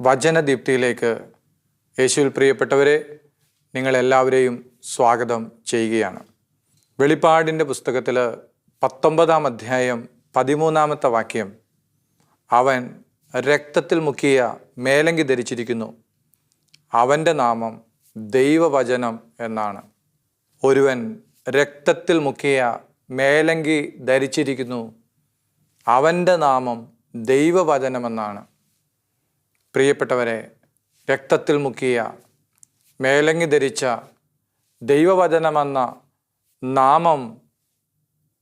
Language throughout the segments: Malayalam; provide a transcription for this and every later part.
വചനദീപ്തിയിലേക്ക് യേശുവിൽ പ്രിയപ്പെട്ടവരെ നിങ്ങളെല്ലാവരെയും സ്വാഗതം ചെയ്യുകയാണ്. വെളിപ്പാടിൻ്റെ പുസ്തകത്തിൽ 19-ാം അധ്യായം 13-ാമത്തെ വാക്യം, അവൻ രക്തത്തിൽ മുക്കിയ മേലങ്കി ധരിച്ചിരിക്കുന്നു, അവൻ്റെ നാമം ദൈവവചനം എന്നാണ്. ഒരുവൻ രക്തത്തിൽ മുക്കിയ മേലങ്കി ധരിച്ചിരിക്കുന്നു, അവൻ്റെ നാമം ദൈവവചനമെന്നാണ്. പ്രിയപ്പെട്ടവരെ, രക്തത്തിൽ മുക്കിയ മേലങ്കി ധരിച്ച ദൈവവചനമെന്ന നാമം,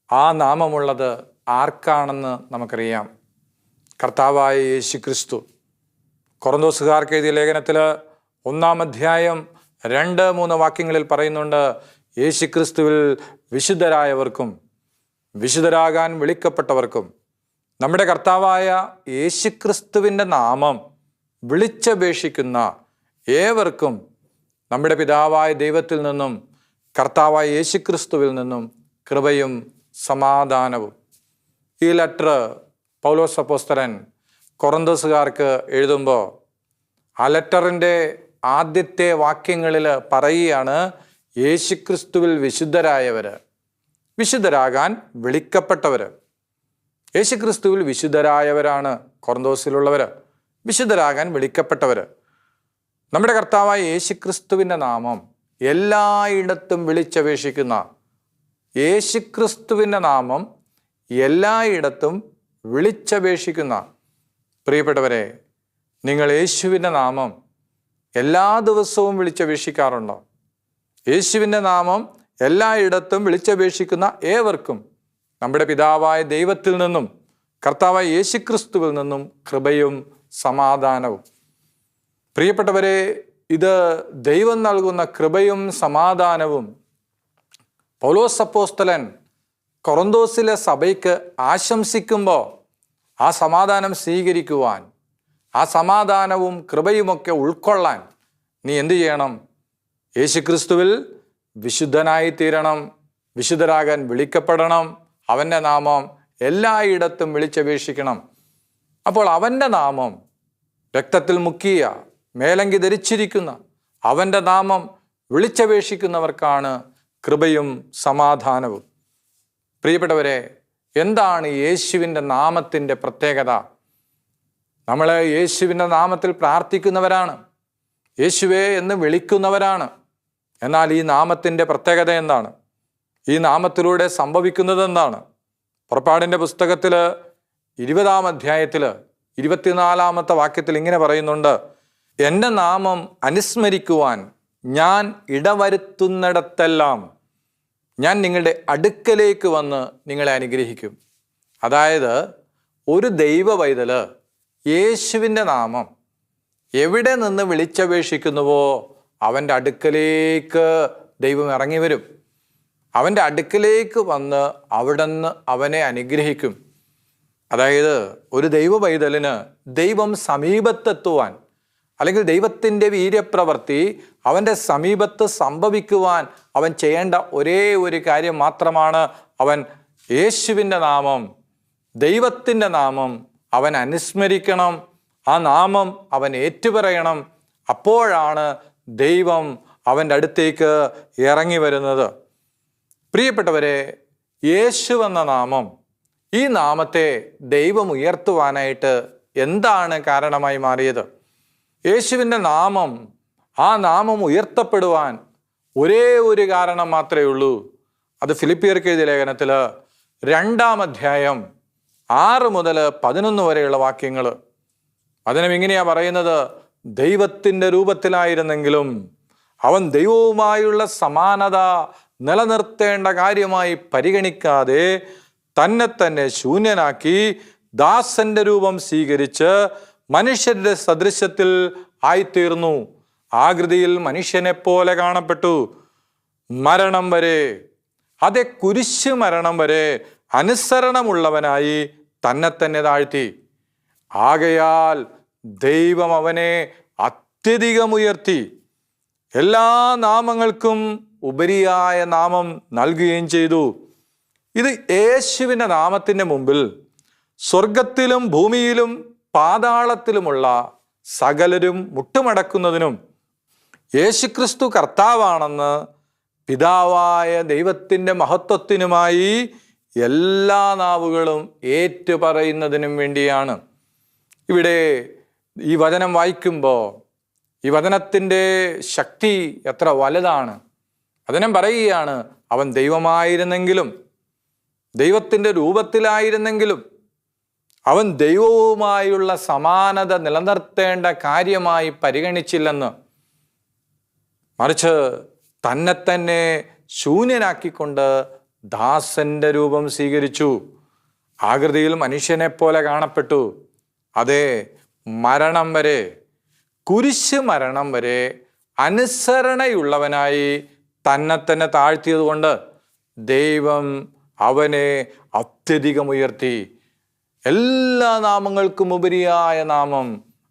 ആ നാമമുള്ളത് ആർക്കാണെന്ന് നമുക്കറിയാം. കർത്താവായ യേശു ക്രിസ്തു. കൊറിന്തോസുകാർക്ക് എഴുതിയ ലേഖനത്തിൽ 1-ാം അധ്യായം 2-3 വാക്യങ്ങളിൽ പറയുന്നുണ്ട്, യേശു ക്രിസ്തുവിൽ വിശുദ്ധരായവർക്കും വിശുദ്ധരാകാൻ വിളിക്കപ്പെട്ടവർക്കും നമ്മുടെ കർത്താവായ യേശു ക്രിസ്തുവിൻ്റെ നാമം വിളിച്ചപേക്ഷിക്കുന്ന ഏവർക്കും നമ്മുടെ പിതാവായ ദൈവത്തിൽ നിന്നും കർത്താവായ യേശു ക്രിസ്തുവിൽ നിന്നും കൃപയും സമാധാനവും. ഈ ലെറ്റർ പൗലോസ് അപ്പോസ്തലൻ കൊറിന്തോസുകാർക്ക് എഴുതുമ്പോൾ ആ ലെറ്ററിൻ്റെ ആദ്യത്തെ വാക്യങ്ങളിൽ പറയുകയാണ്, യേശുക്രിസ്തുവിൽ വിശുദ്ധരായവർ, വിശുദ്ധരാകാൻ വിളിക്കപ്പെട്ടവർ. യേശുക്രിസ്തുവിൽ വിശുദ്ധരായവരാണ് കൊറിന്തോസിലുള്ളവർ, വിശുദ്ധരാകാൻ വിളിക്കപ്പെട്ടവർ. നമ്മുടെ കർത്താവായ യേശുക്രിസ്തുവിൻ്റെ നാമം എല്ലായിടത്തും വിളിച്ചപേക്ഷിക്കുന്ന, യേശുക്രിസ്തുവിൻ്റെ നാമം എല്ലായിടത്തും വിളിച്ചപേക്ഷിക്കുന്ന പ്രിയപ്പെട്ടവരെ, നിങ്ങൾ യേശുവിൻ്റെ നാമം എല്ലാ ദിവസവും വിളിച്ചപേക്ഷിക്കാറുണ്ടോ? യേശുവിൻ്റെ നാമം എല്ലായിടത്തും വിളിച്ചപേക്ഷിക്കുന്ന ഏവർക്കും നമ്മുടെ പിതാവായ ദൈവത്തിൽ നിന്നും കർത്താവായ യേശുക്രിസ്തുവിൽ നിന്നും കൃപയും സമാധാനവും. പ്രിയപ്പെട്ടവരെ, ഇത് ദൈവം നൽകുന്ന കൃപയും സമാധാനവും പൗലോസ് അപ്പോസ്തലൻ കൊറിന്തോസിലെ സഭയ്ക്ക് ആശംസിക്കുമ്പോൾ ആ സമാധാനം സ്വീകരിക്കുവാൻ, ആ സമാധാനവും കൃപയുമൊക്കെ ഉൾക്കൊള്ളാൻ നീ എന്തു ചെയ്യണം? യേശുക്രിസ്തുവിൽ വിശുദ്ധനായി തീരണം, വിശുദ്ധരാകാൻ വിളിക്കപ്പെടണം, അവൻ്റെ നാമം എല്ലായിടത്തും വിളിച്ചപേക്ഷിക്കണം. അപ്പോൾ അവൻ്റെ നാമം രക്തത്തിൽ മുക്കിയ മേലങ്കി ധരിച്ചിരിക്കുന്ന അവൻ്റെ നാമം വിളിച്ചപേക്ഷിക്കുന്നവർക്കാണ് കൃപയും സമാധാനവും. പ്രിയപ്പെട്ടവരെ, എന്താണ് യേശുവിൻ്റെ നാമത്തിൻ്റെ പ്രത്യേകത? നമ്മൾ യേശുവിൻ്റെ നാമത്തിൽ പ്രാർത്ഥിക്കുന്നവരാണ്, യേശുവേ എന്ന് വിളിക്കുന്നവരാണ്. എന്നാൽ ഈ നാമത്തിൻ്റെ പ്രത്യേകത എന്താണ്? ഈ നാമത്തിലൂടെ സംഭവിക്കുന്നത് എന്താണ്? പുറപ്പാടിൻ്റെ പുസ്തകത്തിൽ 20-ാം അധ്യായത്തിൽ 24-ാമത്തെ വാക്യത്തിൽ ഇങ്ങനെ പറയുന്നുണ്ട്, എൻ്റെ നാമം അനുസ്മരിക്കുവാൻ ഞാൻ ഇടവരുത്തുന്നിടത്തെല്ലാം ഞാൻ നിങ്ങളുടെ അടുക്കലേക്ക് വന്ന് നിങ്ങളെ അനുഗ്രഹിക്കും. അതായത് ഒരു ദൈവ പൈതൽ യേശുവിൻ്റെ നാമം എവിടെ നിന്ന് വിളിച്ചപേക്ഷിക്കുന്നുവോ അവൻ്റെ അടുക്കലേക്ക് ദൈവം ഇറങ്ങി വരും. അവൻ്റെ അടുക്കലേക്ക് വന്ന് അവിടുന്ന് അവനെ അനുഗ്രഹിക്കും. അതായത് ഒരു ദൈവ പൈതലിന് ദൈവം സമീപത്തെത്തുവാൻ, അല്ലെങ്കിൽ ദൈവത്തിൻ്റെ വീര്യപ്രവൃത്തി അവൻ്റെ സമീപത്ത് സംഭവിക്കുവാൻ അവൻ ചെയ്യേണ്ട ഒരേ ഒരു കാര്യം മാത്രമാണ്, അവൻ യേശുവിൻ്റെ നാമം, ദൈവത്തിൻ്റെ നാമം അവൻ അനുസ്മരിക്കണം, ആ നാമം അവൻ ഏറ്റുപറയണം. അപ്പോഴാണ് ദൈവം അവൻ്റെ അടുത്തേക്ക് ഇറങ്ങി വരുന്നത്. പ്രിയപ്പെട്ടവരെ, യേശു എന്ന നാമം, ഈ നാമത്തെ ദൈവം ഉയർത്തുവാനായിട്ട് എന്താണ് കാരണമായി മാറിയത്? യേശുവിൻ്റെ നാമം, ആ നാമം ഉയർത്തപ്പെടുവാൻ ഒരേ ഒരു കാരണം മാത്രമേ ഉള്ളൂ. അത് ഫിലിപ്പിയർക്ക് എഴുതിയ ലേഖനത്തിൽ 2-ാം അധ്യായം 6 മുതൽ 11 വരെയുള്ള വാക്യങ്ങൾ. അതിനും ഇങ്ങനെയാണ് പറയുന്നത്, ദൈവത്തിൻ്റെ രൂപത്തിലായിരുന്നെങ്കിലും അവൻ ദൈവവുമായുള്ള സമാനത നിലനിർത്തേണ്ട കാര്യമായി പരിഗണിക്കാതെ തന്നെ ശൂന്യനാക്കി ദാസന്റെ രൂപം സ്വീകരിച്ച് മനുഷ്യരുടെ സദൃശ്യത്തിൽ ആയിത്തീർന്നു. ആകൃതിയിൽ മനുഷ്യനെ പോലെ കാണപ്പെട്ടു. മരണം വരെ, അതെ കുരിശ് മരണം വരെ അനുസരണമുള്ളവനായി തന്നെ താഴ്ത്തി. ആകയാൽ ദൈവം അവനെ അത്യധികം ഉയർത്തി എല്ലാ നാമങ്ങൾക്കും ഉപരിയായ നാമം നൽകുകയും ചെയ്തു. ഇത് യേശുവിൻ്റെ നാമത്തിൻ്റെ മുമ്പിൽ സ്വർഗത്തിലും ഭൂമിയിലും പാതാളത്തിലുമുള്ള സകലരും മുട്ടുമടക്കുന്നതിനും യേശുക്രിസ്തു കർത്താവാണെന്ന് പിതാവായ ദൈവത്തിൻ്റെ മഹത്വത്തിനുമായി എല്ലാ നാവുകളും ഏറ്റുപറയുന്നതിനും വേണ്ടിയാണ്. ഇവിടെ ഈ വചനം വായിക്കുമ്പോൾ ഈ വചനത്തിൻ്റെ ശക്തി എത്ര വലുതാണ്. വചനം പറയുകയാണ്, അവൻ ദൈവമായിരുന്നെങ്കിലും, ദൈവത്തിൻ്റെ രൂപത്തിലായിരുന്നെങ്കിലും അവൻ ദൈവവുമായുള്ള സമാനത നിലനിർത്തേണ്ട കാര്യമായി പരിഗണിച്ചില്ലെന്ന്, മറിച്ച് തന്നെ തന്നെ ശൂന്യനാക്കിക്കൊണ്ട് ദാസന്റെ രൂപം സ്വീകരിച്ചു. ആകൃതിയിൽ മനുഷ്യനെ പോലെ കാണപ്പെട്ടു. അതെ, മരണം വരെ, കുരിശ് മരണം വരെ അനുസരണയുള്ളവനായി തന്നെ തന്നെ താഴ്ത്തിയതുകൊണ്ട് ദൈവം അവനെ അത്യധികം ഉയർത്തി. എല്ലാ നാമങ്ങൾക്കും ഉപരിയായ നാമം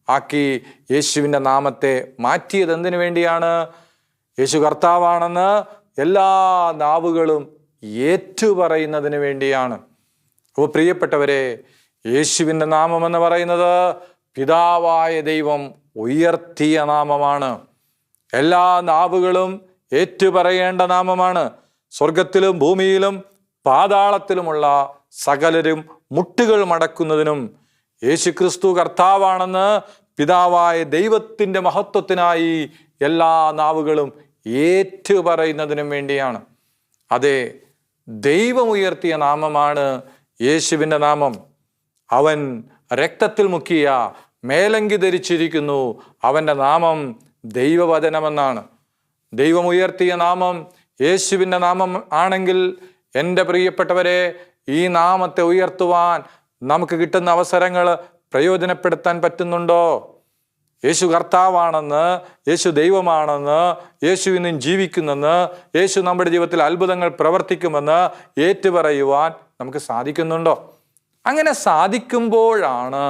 ആക്കി യേശുവിൻ്റെ നാമത്തെ മാറ്റിയത് എന്തിനു വേണ്ടിയാണ്? യേശു കർത്താവാണെന്ന് എല്ലാ നാവുകളും ഏറ്റുപറയുന്നതിന് വേണ്ടിയാണ്. അപ്പോൾ പ്രിയപ്പെട്ടവരെ, യേശുവിൻ്റെ നാമമെന്ന് പറയുന്നത് പിതാവായ ദൈവം ഉയർത്തിയ നാമമാണ്. എല്ലാ നാവുകളും ഏറ്റുപറയേണ്ട നാമമാണ്. സ്വർഗത്തിലും ഭൂമിയിലും പാതാളത്തിലുമുള്ള സകലരും മുട്ടുകൾ മടക്കുന്നതിനും യേശുക്രിസ്തു കർത്താവാണെന്ന് പിതാവായ ദൈവത്തിൻ്റെ മഹത്വത്തിനായി എല്ലാ നാവുകളും ഏറ്റുപറയുന്നതിനും വേണ്ടിയാണ്. അതെ, ദൈവം ഉയർത്തിയ നാമമാണ് യേശുവിൻ്റെ നാമം. അവൻ രക്തത്തിൽ മുക്കിയ മേലങ്കി ധരിച്ചിരിക്കുന്നു. അവൻ്റെ നാമം ദൈവവചനമെന്നാണ്. ദൈവം ഉയർത്തിയ നാമം യേശുവിൻ്റെ നാമം ആണെങ്കിൽ എൻ്റെ പ്രിയപ്പെട്ടവരെ, ഈ നാമത്തെ ഉയർത്തുവാൻ നമുക്ക് കിട്ടുന്ന അവസരങ്ങൾ പ്രയോജനപ്പെടുത്താൻ പറ്റുന്നുണ്ടോ? യേശു കർത്താവാണെന്ന്, യേശു ദൈവമാണെന്ന്, യേശു ഇന്നും ജീവിക്കുന്നെന്ന്, യേശു നമ്മുടെ ജീവിതത്തിൽ അത്ഭുതങ്ങൾ പ്രവർത്തിക്കുമെന്ന് ഏറ്റുപറയുവാൻ നമുക്ക് സാധിക്കുന്നുണ്ടോ? അങ്ങനെ സാധിക്കുമ്പോഴാണ്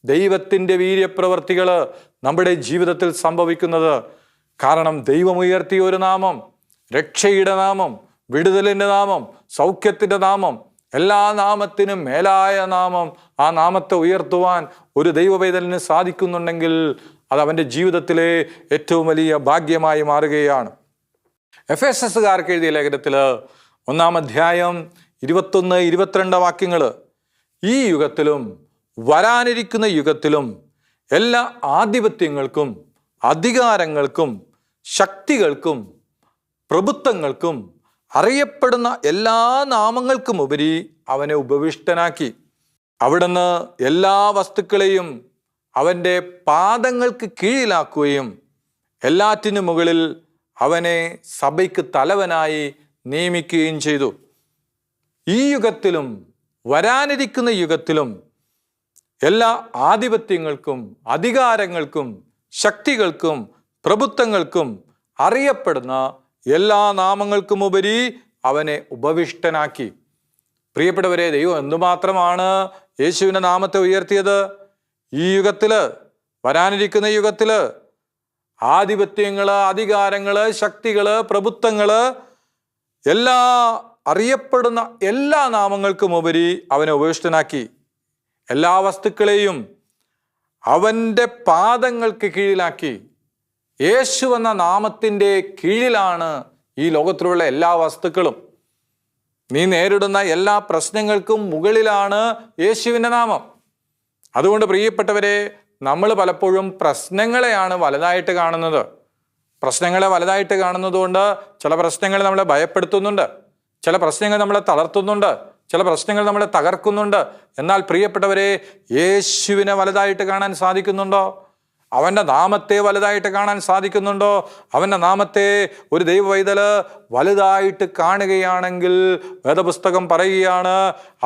ദൈവത്തിൻ്റെ വീര്യപ്രവർത്തികൾ നമ്മുടെ ജീവിതത്തിൽ സംഭവിക്കുന്നത്. കാരണം ദൈവം ഉയർത്തിയ ഒരു നാമം, രക്ഷയുടെ നാമം, വിടുതലിൻ്റെ നാമം, സൗഖ്യത്തിൻ്റെ നാമം, എല്ലാ നാമത്തിനും മേലായ നാമം, ആ നാമത്തെ ഉയർത്തുവാൻ ഒരു ദൈവവേദലിന് സാധിക്കുന്നുണ്ടെങ്കിൽ അത് അവൻ്റെ ജീവിതത്തിലെ ഏറ്റവും വലിയ ഭാഗ്യമായി മാറുകയാണ്. എഫെസസുകാർക്ക് എഴുതിയ ലേഖനത്തിൽ 1-ാം അധ്യായം 21-22 വാക്യങ്ങൾ, ഈ യുഗത്തിലും വരാനിരിക്കുന്ന യുഗത്തിലും എല്ലാ ആധിപത്യങ്ങൾക്കും അധികാരങ്ങൾക്കും ശക്തികൾക്കും പ്രഭുത്വങ്ങൾക്കും അറിയപ്പെടുന്ന എല്ലാ നാമങ്ങൾക്കും ഉപരി അവനെ ഉപവിഷ്ടനാക്കി. അവിടുന്ന് എല്ലാ വസ്തുക്കളെയും അവൻ്റെ പാദങ്ങൾക്ക് കീഴിലാക്കുകയും എല്ലാറ്റിനും മുകളിൽ അവനെ സഭയ്ക്ക് തലവനായി നിയമിക്കുകയും ചെയ്തു. ഈ യുഗത്തിലും വരാനിരിക്കുന്ന യുഗത്തിലും എല്ലാ ആധിപത്യങ്ങൾക്കും അധികാരങ്ങൾക്കും ശക്തികൾക്കും പ്രഭുത്വങ്ങൾക്കും അറിയപ്പെടുന്ന എല്ലാ നാമങ്ങൾക്കും ഉപരി അവനെ ഉപവിഷ്ടനാക്കി. പ്രിയപ്പെട്ടവരെ, ദൈവം എന്തുമാത്രമാണ് യേശുവിൻ്റെ നാമത്തെ ഉയർത്തിയത്? ഈ യുഗത്തിൽ, വരാനിരിക്കുന്ന യുഗത്തിൽ ആധിപത്യങ്ങൾ, അധികാരങ്ങൾ, ശക്തികൾ, പ്രഭുത്വങ്ങൾ, എല്ലാ അറിയപ്പെടുന്ന എല്ലാ നാമങ്ങൾക്കും ഉപരി അവനെ ഉപവിഷ്ടനാക്കി. എല്ലാ വസ്തുക്കളെയും അവൻ്റെ പാദങ്ങൾക്ക് കീഴിലാക്കി. യേശു എന്ന നാമത്തിൻ്റെ കീഴിലാണ് ഈ ലോകത്തിലുള്ള എല്ലാ വസ്തുക്കളും. നീ നേരിടുന്ന എല്ലാ പ്രശ്നങ്ങൾക്കും മുകളിലാണ് യേശുവിൻ്റെ നാമം. അതുകൊണ്ട് പ്രിയപ്പെട്ടവരെ, നമ്മൾ പലപ്പോഴും പ്രശ്നങ്ങളെയാണ് വലുതായിട്ട് കാണുന്നത്. പ്രശ്നങ്ങളെ വലുതായിട്ട് കാണുന്നത് കൊണ്ട് ചില പ്രശ്നങ്ങൾ നമ്മളെ ഭയപ്പെടുത്തുന്നുണ്ട്, ചില പ്രശ്നങ്ങൾ നമ്മളെ തളർത്തുന്നുണ്ട്, ചില പ്രശ്നങ്ങൾ നമ്മളെ തകർക്കുന്നുണ്ട്. എന്നാൽ പ്രിയപ്പെട്ടവരെ, യേശുവിനെ വലുതായിട്ട് കാണാൻ സാധിക്കുന്നുണ്ടോ? അവൻ്റെ നാമത്തെ വലുതായിട്ട് കാണാൻ സാധിക്കുന്നുണ്ടോ? അവൻ്റെ നാമത്തെ ഒരു ദൈവവൈതല് വലുതായിട്ട് കാണുകയാണെങ്കിൽ വേദപുസ്തകം പറയുകയാണ്,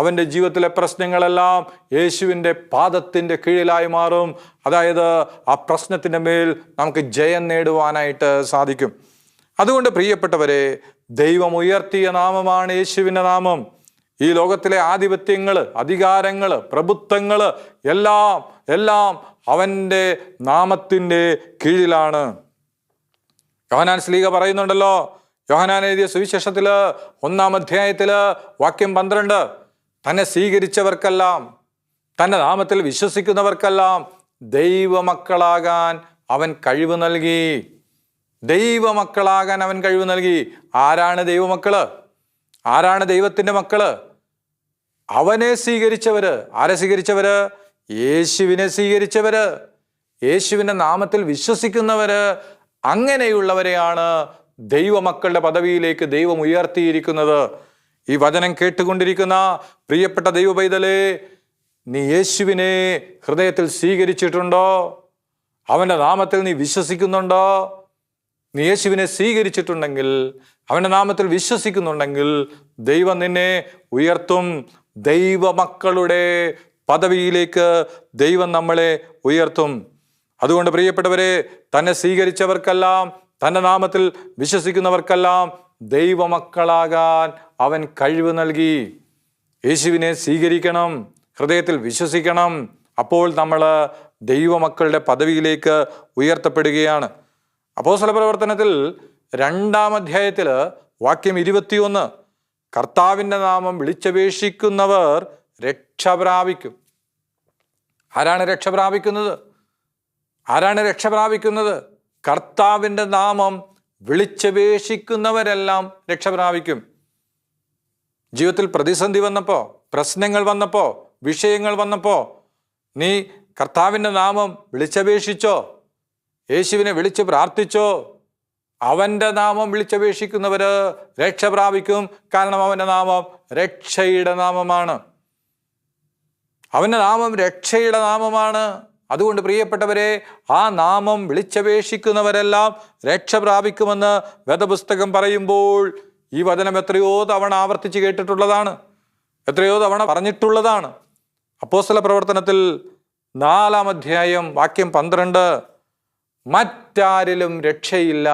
അവൻ്റെ ജീവിതത്തിലെ പ്രശ്നങ്ങളെല്ലാം യേശുവിൻ്റെ പാദത്തിൻ്റെ കീഴിലായി മാറും. അതായത് ആ പ്രശ്നത്തിൻ്റെ മേൽ നമുക്ക് ജയം നേടുവാനായിട്ട് സാധിക്കും. അതുകൊണ്ട് പ്രിയപ്പെട്ടവരെ, ദൈവം ഉയർത്തിയ നാമമാണ് യേശുവിൻ്റെ നാമം. ഈ ലോകത്തിലെ ആധിപത്യങ്ങൾ, അധികാരങ്ങൾ, പ്രഭുത്വങ്ങൾ എല്ലാം അവൻ്റെ നാമത്തിൻ്റെ കീഴിലാണ്. യോഹന്നാൻ ശ്ലീഹ പറയുന്നുണ്ടല്ലോ, യോഹന്നാൻ എഴുതിയ സുവിശേഷത്തിൽ 1-ാം അധ്യായത്തിൽ വാക്യം 12, തന്നെ സ്വീകരിച്ചവർക്കെല്ലാം, തൻ്റെ നാമത്തിൽ വിശ്വസിക്കുന്നവർക്കെല്ലാം ദൈവമക്കളാകാൻ അവൻ കഴിവ് നൽകി. ദൈവമക്കളാകാൻ അവൻ കഴിവ് നൽകി. ആരാണ് ദൈവമക്കള്? ആരാണ് ദൈവത്തിൻ്റെ മക്കള്? അവനെ സ്വീകരിച്ചവര്. ആരെ സ്വീകരിച്ചവര്? യേശുവിനെ സ്വീകരിച്ചവര്, യേശുവിൻ്റെ നാമത്തിൽ വിശ്വസിക്കുന്നവര്. അങ്ങനെയുള്ളവരെയാണ് ദൈവമക്കളുടെ പദവിയിലേക്ക് ദൈവം ഉയർത്തിയിരിക്കുന്നത്. ഈ വചനം കേട്ടുകൊണ്ടിരിക്കുന്ന പ്രിയപ്പെട്ട ദൈവ പൈതലേ, നീ യേശുവിനെ ഹൃദയത്തിൽ സ്വീകരിച്ചിട്ടുണ്ടോ? അവൻ്റെ നാമത്തിൽ നീ വിശ്വസിക്കുന്നുണ്ടോ? നീ യേശുവിനെ സ്വീകരിച്ചിട്ടുണ്ടെങ്കിൽ, അവൻ്റെ നാമത്തിൽ വിശ്വസിക്കുന്നുണ്ടെങ്കിൽ, ദൈവം നിന്നെ ഉയർത്തും. ദൈവമക്കളുടെ പദവിയിലേക്ക് ദൈവം നമ്മളെ ഉയർത്തും. അതുകൊണ്ട് പ്രിയപ്പെട്ടവരെ, തന്നെ സ്വീകരിച്ചവർക്കെല്ലാം, തൻ്റെ നാമത്തിൽ വിശ്വസിക്കുന്നവർക്കെല്ലാം ദൈവമക്കളാകാൻ അവൻ കഴിവ് നൽകി. യേശുവിനെ സ്വീകരിക്കണം, ഹൃദയത്തിൽ വിശ്വസിക്കണം. അപ്പോൾ നമ്മൾ ദൈവമക്കളുടെ പദവിയിലേക്ക് ഉയർത്തപ്പെടുകയാണ്. അപ്പോസ്തല പ്രവർത്തനത്തിൽ 2-ാം അധ്യായത്തിൽ വാക്യം 21, കർത്താവിൻ്റെ നാമം വിളിച്ചപേക്ഷിക്കുന്നവർ രക്ഷ പ്രാപിക്കും. ആരാണ് രക്ഷ പ്രാപിക്കുന്നത്? ആരാണ് രക്ഷ പ്രാപിക്കുന്നത്? കർത്താവിൻ്റെ നാമം വിളിച്ചപേക്ഷിക്കുന്നവരെല്ലാം രക്ഷ പ്രാപിക്കും. ജീവിതത്തിൽ പ്രതിസന്ധി വന്നപ്പോൾ, പ്രശ്നങ്ങൾ വന്നപ്പോൾ, വിഷയങ്ങൾ വന്നപ്പോൾ നീ കർത്താവിൻ്റെ നാമം വിളിച്ചപേക്ഷിച്ചോ? യേശുവിനെ വിളിച്ച് പ്രാർത്ഥിച്ചോ? അവൻ്റെ നാമം വിളിച്ചപേക്ഷിക്കുന്നവര് രക്ഷ പ്രാപിക്കും. കാരണം അവൻ്റെ നാമം രക്ഷയുടെ നാമമാണ്. അവൻ്റെ നാമം രക്ഷയുടെ നാമമാണ്. അതുകൊണ്ട് പ്രിയപ്പെട്ടവരെ, ആ നാമം വിളിച്ചപേക്ഷിക്കുന്നവരെല്ലാം രക്ഷ പ്രാപിക്കുമെന്ന് വേദപുസ്തകം പറയുമ്പോൾ ഈ വചനം എത്രയോ തവണ ആവർത്തിച്ച് കേട്ടിട്ടുള്ളതാണ്, എത്രയോ തവണ പറഞ്ഞിട്ടുള്ളതാണ്. അപ്പോസ്തല പ്രവർത്തനത്തിൽ 4-ാം അധ്യായം വാക്യം 12, മറ്റാരിലും രക്ഷയില്ല,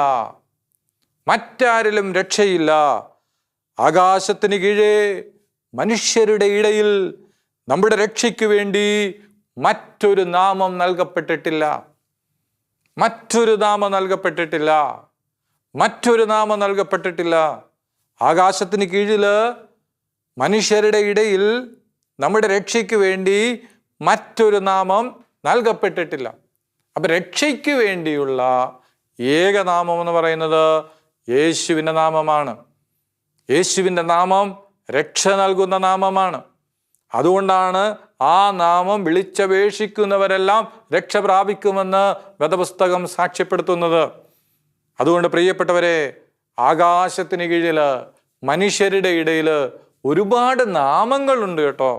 മറ്റാരിലും രക്ഷയില്ല. ആകാശത്തിന് കീഴേ മനുഷ്യരുടെ ഇടയിൽ നമ്മുടെ രക്ഷയ്ക്ക് വേണ്ടി മറ്റൊരു നാമം നൽകപ്പെട്ടിട്ടില്ല. മറ്റൊരു നാമം നൽകപ്പെട്ടിട്ടില്ല. മറ്റൊരു നാമം നൽകപ്പെട്ടിട്ടില്ല. ആകാശത്തിന് കീഴിൽ മനുഷ്യരുടെ ഇടയിൽ നമ്മുടെ രക്ഷയ്ക്ക് വേണ്ടി മറ്റൊരു നാമം നൽകപ്പെട്ടിട്ടില്ല. അപ്പം രക്ഷയ്ക്ക് വേണ്ടിയുള്ള ഏകനാമം എന്ന് പറയുന്നത് യേശുവിൻ്റെ നാമമാണ്. യേശുവിൻ്റെ നാമം രക്ഷ നൽകുന്ന നാമമാണ്. അതുകൊണ്ടാണ് ആ നാമം വിളിച്ചപേക്ഷിക്കുന്നവരെല്ലാം രക്ഷ പ്രാപിക്കുമെന്ന് വേദപുസ്തകം സാക്ഷ്യപ്പെടുത്തുന്നത്. അതുകൊണ്ട് പ്രിയപ്പെട്ടവരെ, ആകാശത്തിന് കീഴിൽ മനുഷ്യരുടെ ഇടയിൽ ഒരുപാട് നാമങ്ങളുണ്ട് കേട്ടോ,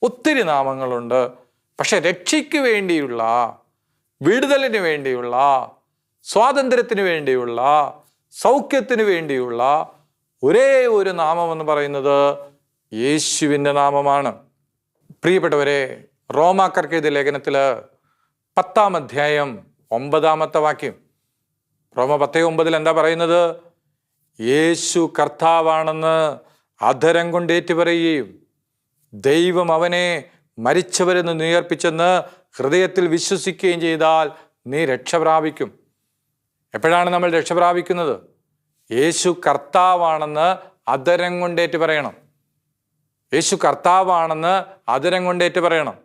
ഒത്തിരി നാമങ്ങളുണ്ട്. പക്ഷെ രക്ഷയ്ക്ക് വേണ്ടിയുള്ള, വിടുതലിന് വേണ്ടിയുള്ള, സ്വാതന്ത്ര്യത്തിന് വേണ്ടിയുള്ള, സൗഖ്യത്തിന് വേണ്ടിയുള്ള ഒരേ ഒരു നാമം എന്ന് പറയുന്നത് യേശുവിൻ്റെ നാമമാണ്. പ്രിയപ്പെട്ടവരെ, റോമാക്കാർക്ക് എഴുതിയ ലേഖനത്തിൽ 10-ാം അധ്യായം 9-ാമത്തെ വാക്യം, റോമ 10:9 എന്താ പറയുന്നത്? യേശു കർത്താവാണെന്ന് അധരം കൊണ്ട് ഏറ്റുപറയുകയും ദൈവം അവനെ മരിച്ചവരിൽ നിന്ന് ഉയർപ്പിച്ചെന്ന് ഹൃദയത്തിൽ വിശ്വസിക്കുകയും ചെയ്താൽ നീ രക്ഷ പ്രാപിക്കും. എപ്പോഴാണ് നമ്മൾ രക്ഷ പ്രാപിക്കുന്നത്? യേശു കർത്താവാണെന്ന് അധരം കൊണ്ടേറ്റ് പറയണം. യേശു കർത്താവാണെന്ന് അധരം കൊണ്ടേറ്റ് പറയണം.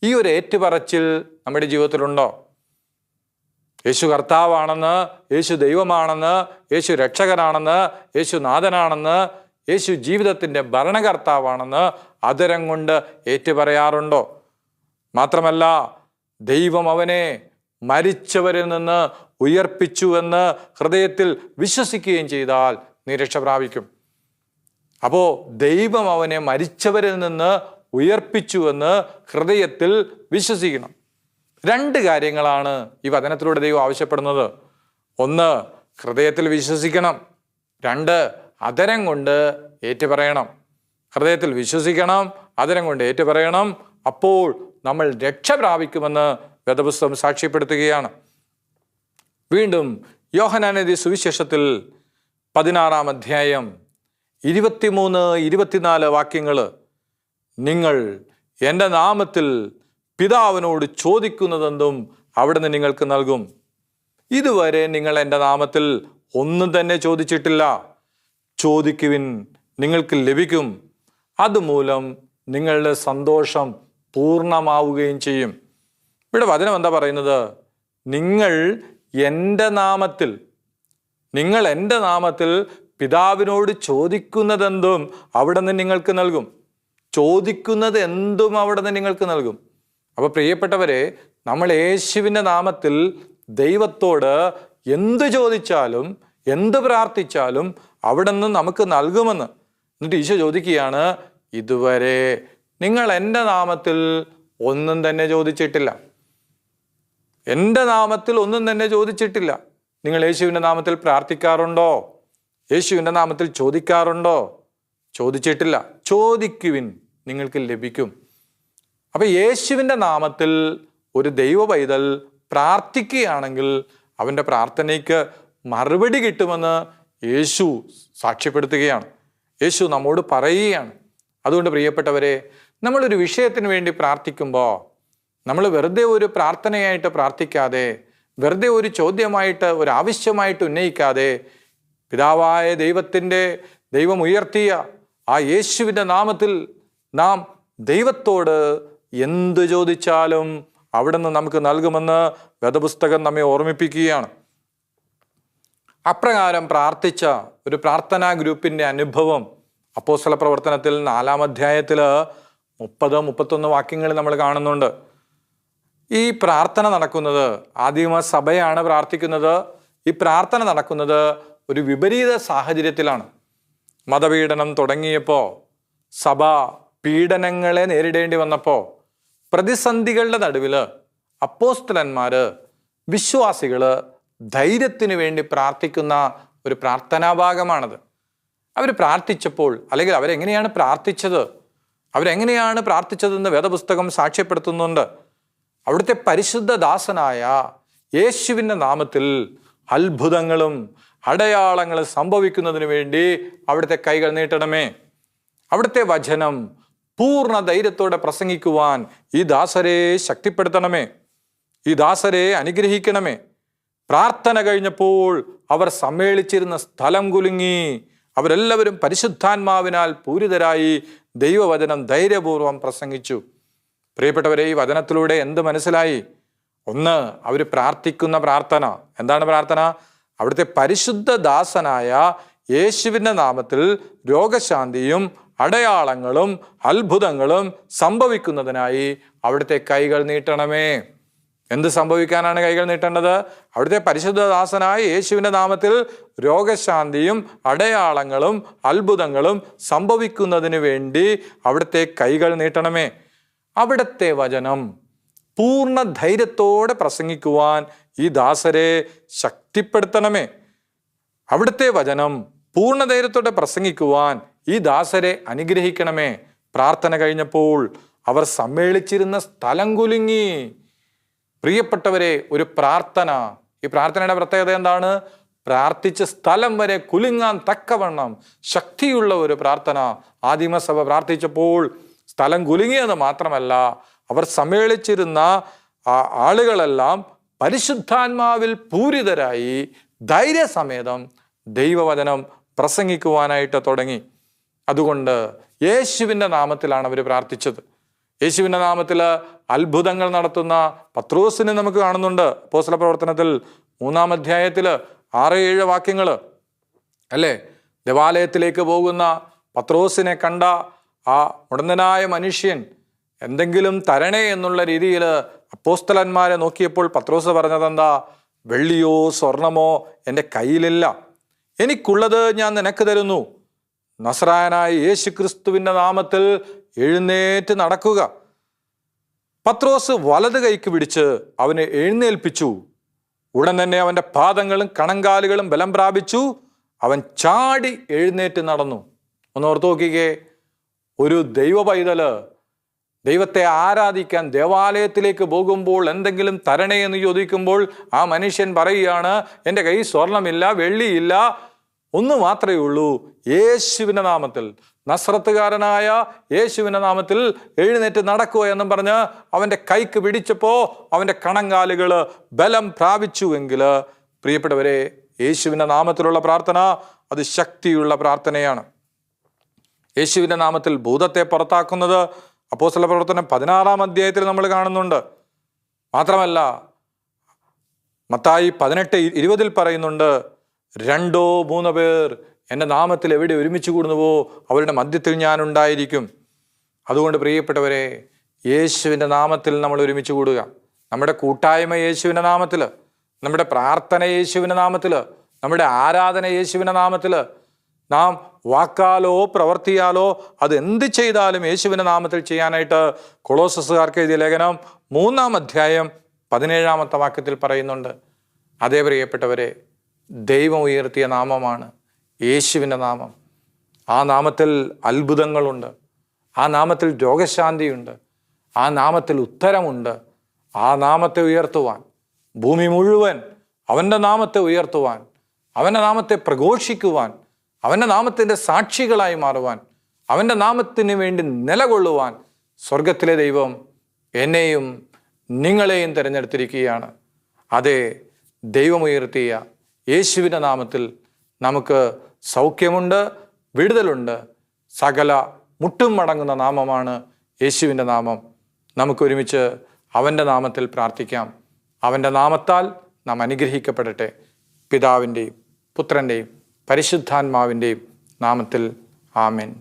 ഈ ഒരു ഏറ്റുപറച്ചിൽ നമ്മുടെ ജീവിതത്തിലുണ്ടോ? യേശു കർത്താവാണെന്ന്, യേശു ദൈവമാണെന്ന്, യേശു രക്ഷകനാണെന്ന്, യേശു നാഥനാണെന്ന്, യേശു ജീവിതത്തിൻ്റെ ഭരണകർത്താവാണെന്ന് അധരം കൊണ്ട് ഏറ്റുപറയാറുണ്ടോ? മാത്രമല്ല, ദൈവം അവനെ മരിച്ചവരിൽ നിന്ന് ഉയർപ്പിച്ചു എന്ന് ഹൃദയത്തിൽ വിശ്വസിക്കുകയും ചെയ്താൽ നീ രക്ഷ പ്രാപിക്കും. അപ്പോൾ ദൈവം അവനെ മരിച്ചവരിൽ നിന്ന് ഉയർപ്പിച്ചുവെന്ന് ഹൃദയത്തിൽ വിശ്വസിക്കണം. 2 കാര്യങ്ങളാണ് ഈ വചനത്തിലൂടെ ദൈവം ആവശ്യപ്പെടുന്നത്. 1, ഹൃദയത്തിൽ വിശ്വസിക്കണം. 2, അധരം കൊണ്ട് ഏറ്റുപറയണം. ഹൃദയത്തിൽ വിശ്വസിക്കണം, അധരം കൊണ്ട് ഏറ്റുപറയണം. അപ്പോൾ നമ്മൾ രക്ഷ പ്രാപിക്കുമെന്ന് വേദപുസ്തകം സാക്ഷ്യപ്പെടുത്തുകയാണ്. വീണ്ടും യോഹന്നാൻ എഴുതിയ സുവിശേഷത്തിൽ 16-ാം അധ്യായം 23-24 വാക്യങ്ങൾ, നിങ്ങൾ എൻ്റെ നാമത്തിൽ പിതാവിനോട് ചോദിക്കുന്നതെന്തും അവിടുന്ന് നിങ്ങൾക്ക് നൽകും. ഇതുവരെ നിങ്ങൾ എൻ്റെ നാമത്തിൽ ഒന്നും തന്നെ ചോദിച്ചിട്ടില്ല. ചോദിക്കുവിൻ, നിങ്ങൾക്ക് ലഭിക്കും. അതുമൂലം നിങ്ങളുടെ സന്തോഷം പൂർണ്ണമാവുകയും ചെയ്യും. ഇവിടെ വചനം എന്താ പറയുന്നത്? നിങ്ങൾ എൻ്റെ നാമത്തിൽ പിതാവിനോട് ചോദിക്കുന്നതെന്തും അവിടെ നിന്ന് നിങ്ങൾക്ക് നൽകും. ചോദിക്കുന്നത് എന്തും അവിടെ നിന്ന് നിങ്ങൾക്ക് നൽകും. അപ്പോൾ പ്രിയപ്പെട്ടവരെ, നമ്മൾ യേശുവിൻ്റെ നാമത്തിൽ ദൈവത്തോട് എന്ത് ചോദിച്ചാലും എന്ത് പ്രാർത്ഥിച്ചാലും അവിടെ നിന്ന് നമുക്ക് നൽകുമെന്ന്. എന്നിട്ട് ഈശോ ചോദിക്കുകയാണ്, ഇതുവരെ നിങ്ങൾ എൻ്റെ നാമത്തിൽ ഒന്നും തന്നെ ചോദിച്ചിട്ടില്ല. എൻ്റെ നാമത്തിൽ ഒന്നും തന്നെ ചോദിച്ചിട്ടില്ല. നിങ്ങൾ യേശുവിൻ്റെ നാമത്തിൽ പ്രാർത്ഥിക്കാറുണ്ടോ? യേശുവിൻ്റെ നാമത്തിൽ ചോദിക്കാറുണ്ടോ? ചോദിച്ചിട്ടില്ല. ചോദിക്കുവിൻ, നിങ്ങൾക്ക് ലഭിക്കും. അപ്പം യേശുവിൻ്റെ നാമത്തിൽ ഒരു ദൈവ പൈതൽ പ്രാർത്ഥിക്കുകയാണെങ്കിൽ അവൻ്റെ പ്രാർത്ഥനയ്ക്ക് മറുപടി കിട്ടുമെന്ന് യേശു സാക്ഷ്യപ്പെടുത്തുകയാണ്. യേശു നമ്മോട് പറയുകയാണ്. അതുകൊണ്ട് പ്രിയപ്പെട്ടവരെ, നമ്മളൊരു വിഷയത്തിന് വേണ്ടി പ്രാർത്ഥിക്കുമ്പോൾ നമ്മൾ വെറുതെ ഒരു പ്രാർത്ഥനയായിട്ട് പ്രാർത്ഥിക്കാതെ, വെറുതെ ഒരു ചോദ്യമായിട്ട്, ഒരു ആവശ്യമായിട്ട് ഉന്നയിക്കാതെ, പിതാവായ ദൈവം ഉയർത്തിയ ആ യേശുവിൻ്റെ നാമത്തിൽ നാം ദൈവത്തോട് എന്ത് ചോദിച്ചാലും അവിടെ നിന്ന് നമുക്ക് നൽകുമെന്ന് വേദപുസ്തകം നമ്മെ ഓർമ്മിപ്പിക്കുകയാണ്. അപ്രകാരം പ്രാർത്ഥിച്ച ഒരു പ്രാർത്ഥനാ ഗ്രൂപ്പിൻ്റെ അനുഭവം അപ്പോസ്തല പ്രവർത്തനത്തിൽ 4-ാം അധ്യായത്തിൽ 30-31 വാക്യങ്ങൾ നമ്മൾ കാണുന്നുണ്ട്. ഈ പ്രാർത്ഥന നടക്കുന്നത്, ആദിമ സഭയാണ് പ്രാർത്ഥിക്കുന്നത്. ഈ പ്രാർത്ഥന നടക്കുന്നത് ഒരു വിപരീത സാഹചര്യത്തിലാണ്. മതപീഡനം തുടങ്ങിയപ്പോൾ, സഭ പീഡനങ്ങളെ നേരിടേണ്ടി വന്നപ്പോൾ, പ്രതിസന്ധികളുടെ നടുവിൽ അപ്പോസ്തലന്മാർ, വിശ്വാസികൾ ധൈര്യത്തിന് വേണ്ടി പ്രാർത്ഥിക്കുന്ന ഒരു പ്രാർത്ഥനാഭാഗമാണത്. അവർ പ്രാർത്ഥിച്ചപ്പോൾ, അല്ലെങ്കിൽ അവരെങ്ങനെയാണ് പ്രാർത്ഥിച്ചതെന്ന് വേദപുസ്തകം സാക്ഷ്യപ്പെടുത്തുന്നുണ്ട്. അവിടുത്തെ പരിശുദ്ധ ദാസനായ യേശുവിൻ്റെ നാമത്തിൽ അത്ഭുതങ്ങളും അടയാളങ്ങളും സംഭവിക്കുന്നതിന് വേണ്ടി അവിടുത്തെ കൈകൾ നീട്ടണമേ. അവിടുത്തെ വചനം പൂർണ്ണ ധൈര്യത്തോടെ പ്രസംഗിക്കുവാൻ ഈ ദാസരെ ശക്തിപ്പെടുത്തണമേ. ഈ ദാസരെ അനുഗ്രഹിക്കണമേ. പ്രാർത്ഥന കഴിഞ്ഞപ്പോൾ അവർ സമ്മേളിച്ചിരുന്ന സ്ഥലം കുലുങ്ങി. അവരെല്ലാവരും പരിശുദ്ധാത്മാവിനാൽ പൂരിതരായി ദൈവവചനം ധൈര്യപൂർവ്വം പ്രസംഗിച്ചു. പ്രിയപ്പെട്ടവരെ, ഈ വചനത്തിലൂടെ എന്ത് മനസ്സിലായി? ഒന്ന്, അവർ പ്രാർത്ഥിക്കുന്ന പ്രാർത്ഥന. എന്താണ് പ്രാർത്ഥന? അവിടുത്തെ പരിശുദ്ധ ദാസനായ യേശുവിൻ്റെ നാമത്തിൽ രോഗശാന്തിയും അടയാളങ്ങളും അത്ഭുതങ്ങളും സംഭവിക്കുന്നതിനായി അവിടുത്തെ കൈകൾ നീട്ടണമേ. എന്ത് സംഭവിക്കാനാണ് കൈകൾ നീട്ടേണ്ടത്? അവിടുത്തെ പരിശുദ്ധദാസനായ യേശുവിൻ്റെ നാമത്തിൽ രോഗശാന്തിയും അടയാളങ്ങളും അത്ഭുതങ്ങളും സംഭവിക്കുന്നതിന് വേണ്ടി അവിടുത്തെ കൈകൾ നീട്ടണമേ. അവിടുത്തെ വചനം പൂർണ്ണ ധൈര്യത്തോടെ പ്രസംഗിക്കുവാൻ ഈ ദാസരെ ശക്തിപ്പെടുത്തണമേ. അവിടുത്തെ വചനം പൂർണ്ണ ധൈര്യത്തോടെ പ്രസംഗിക്കുവാൻ ഈ ദാസരെ അനുഗ്രഹിക്കണമേ. പ്രാർത്ഥന കഴിഞ്ഞപ്പോൾ അവർ സമ്മേളിച്ചിരുന്ന സ്ഥലം കുലുങ്ങി. പ്രിയപ്പെട്ടവരെ, ഒരു പ്രാർത്ഥന, ഈ പ്രാർത്ഥനയുടെ പ്രത്യേകത എന്താണ്? പ്രാർത്ഥിച്ച സ്ഥലം വരെ കുലുങ്ങാൻ തക്കവണ്ണം ശക്തിയുള്ള ഒരു പ്രാർത്ഥന. ആദിമസഭ പ്രാർത്ഥിച്ചപ്പോൾ സ്ഥലം കുലുങ്ങിയെന്ന് മാത്രമല്ല, അവർ സമ്മേളിച്ചിരുന്ന ആളുകളെല്ലാം പരിശുദ്ധാത്മാവിൽ പൂരിതരായി ധൈര്യസമേതം ദൈവവചനം പ്രസംഗിക്കുവാനായിട്ട് തുടങ്ങി. അതുകൊണ്ട് യേശുവിൻ്റെ നാമത്തിലാണ് അവർ പ്രാർത്ഥിച്ചത്. യേശുവിൻ്റെ നാമത്തിൽ അത്ഭുതങ്ങൾ നടത്തുന്ന പത്രോസിനെ നമുക്ക് കാണുന്നുണ്ട്. അപ്പോസ്തല പ്രവർത്തനത്തിൽ 3-ാം അധ്യായത്തിൽ 6-7 വാക്യങ്ങൾ അല്ലേ? ദേവാലയത്തിലേക്ക് പോകുന്ന പത്രോസിനെ കണ്ട ആ മുടന്തനായ മനുഷ്യൻ എന്തെങ്കിലും തരണേ എന്നുള്ള രീതിയിൽ അപ്പോസ്തലന്മാരെ നോക്കിയപ്പോൾ പത്രോസ് പറഞ്ഞതെന്താ? വെള്ളിയോ സ്വർണമോ എൻ്റെ കയ്യിലില്ല, എനിക്കുള്ളത് ഞാൻ നിനക്ക് തരുന്നു. നസ്രായനായ യേശു ക്രിസ്തുവിൻ്റെ നാമത്തിൽ എഴുന്നേറ്റ് നടക്കുക. പത്രോസ് വലത് കൈക്ക് പിടിച്ച് അവനെ എഴുന്നേൽപ്പിച്ചു. ഉടൻ തന്നെ അവൻ്റെ പാദങ്ങളും കണങ്കാലുകളും ബലം പ്രാപിച്ചു. അവൻ ചാടി എഴുന്നേറ്റ് നടന്നു. ഒന്ന് ഓർത്ത് നോക്കിക്കേ, ഒരു ദൈവ പൈതല് ദൈവത്തെ ആരാധിക്കാൻ ദേവാലയത്തിലേക്ക് പോകുമ്പോൾ എന്തെങ്കിലും തരണേ എന്ന് ചോദിക്കുമ്പോൾ ആ മനുഷ്യൻ പറയുകയാണ്, എൻ്റെ കയ്യിൽ സ്വർണമില്ല, വെള്ളിയില്ല, ഒന്ന് മാത്രമേ ഉള്ളൂ, യേശുവിൻ്റെ നാമത്തിൽ, നസ്രത്തുകാരനായ യേശുവിൻ്റെ നാമത്തിൽ എഴുന്നേറ്റ് നടക്കുക എന്നും പറഞ്ഞ് അവൻ്റെ കൈക്ക് പിടിച്ചപ്പോൾ അവൻ്റെ കണങ്കാലുകൾ ബലം പ്രാപിച്ചുവെങ്കിൽ പ്രിയപ്പെട്ടവരെ, യേശുവിൻ്റെ നാമത്തിലുള്ള പ്രാർത്ഥന അത് ശക്തിയുള്ള പ്രാർത്ഥനയാണ്. യേശുവിൻ്റെ നാമത്തിൽ ഭൂതത്തെ പുറത്താക്കുന്നത് അപ്പോസ്തല പ്രവർത്തനം 16-ാം അധ്യായത്തിൽ നമ്മൾ കാണുന്നുണ്ട്. മാത്രമല്ല മത്തായി 18:20 പറയുന്നുണ്ട്, 2 or 3 പേർ എൻ്റെ നാമത്തിൽ എവിടെ ഒരുമിച്ച് കൂടുന്നുവോ അവരുടെ മധ്യത്തിൽ ഞാൻ ഉണ്ടായിരിക്കും. അതുകൊണ്ട് പ്രിയപ്പെട്ടവരെ, യേശുവിൻ്റെ നാമത്തിൽ നമ്മൾ ഒരുമിച്ച് കൂടുക. നമ്മുടെ കൂട്ടായ്മ യേശുവിൻ്റെ നാമത്തിൽ, നമ്മുടെ പ്രാർത്ഥന യേശുവിൻ്റെ നാമത്തിൽ, നമ്മുടെ ആരാധന യേശുവിൻ്റെ നാമത്തിൽ, നാം വാക്കാലോ പ്രവർത്തിയാലോ അത് എന്ത് ചെയ്താലും യേശുവിൻ്റെ നാമത്തിൽ ചെയ്യാനായിട്ട് കൊളോസസുകാർക്ക് എഴുതിയ ലേഖനം 3-ാം അധ്യായം 17-ാമത്തെ വാക്യത്തിൽ പറയുന്നുണ്ട്. അതേ പ്രിയപ്പെട്ടവരെ, ദൈവം ഉയർത്തിയ നാമമാണ് യേശുവിൻ്റെ നാമം. ആ നാമത്തിൽ അത്ഭുതങ്ങളുണ്ട്, ആ നാമത്തിൽ രോഗശാന്തിയുണ്ട്, ആ നാമത്തിൽ ഉത്തരമുണ്ട്. ആ നാമത്തെ ഉയർത്തുവാൻ, ഭൂമി മുഴുവൻ അവൻ്റെ നാമത്തെ ഉയർത്തുവാൻ, അവൻ്റെ നാമത്തെ പ്രഘോഷിക്കുവാൻ, അവൻ്റെ നാമത്തിൻ്റെ സാക്ഷികളായി മാറുവാൻ, അവൻ്റെ നാമത്തിന് വേണ്ടി നിലകൊള്ളുവാൻ സ്വർഗത്തിലെ ദൈവം എന്നെയും നിങ്ങളെയും തിരഞ്ഞെടുത്തിരിക്കുകയാണ്. അതെ, ദൈവമുയർത്തിയ യേശുവിൻ്റെ നാമത്തിൽ നമുക്ക് സൗഖ്യമുണ്ട്, വിടുതലുണ്ട്. സകല മുട്ടും മടങ്ങുന്ന നാമമാണ് യേശുവിൻ്റെ നാമം. നമുക്കൊരുമിച്ച് അവൻ്റെ നാമത്തിൽ പ്രാർത്ഥിക്കാം. അവൻ്റെ നാമത്താൽ നാം അനുഗ്രഹിക്കപ്പെടട്ടെ. പിതാവിൻ്റെയും പുത്രൻ്റെയും പരിശുദ്ധാത്മാവിൻ്റെയും നാമത്തിൽ ആമേൻ.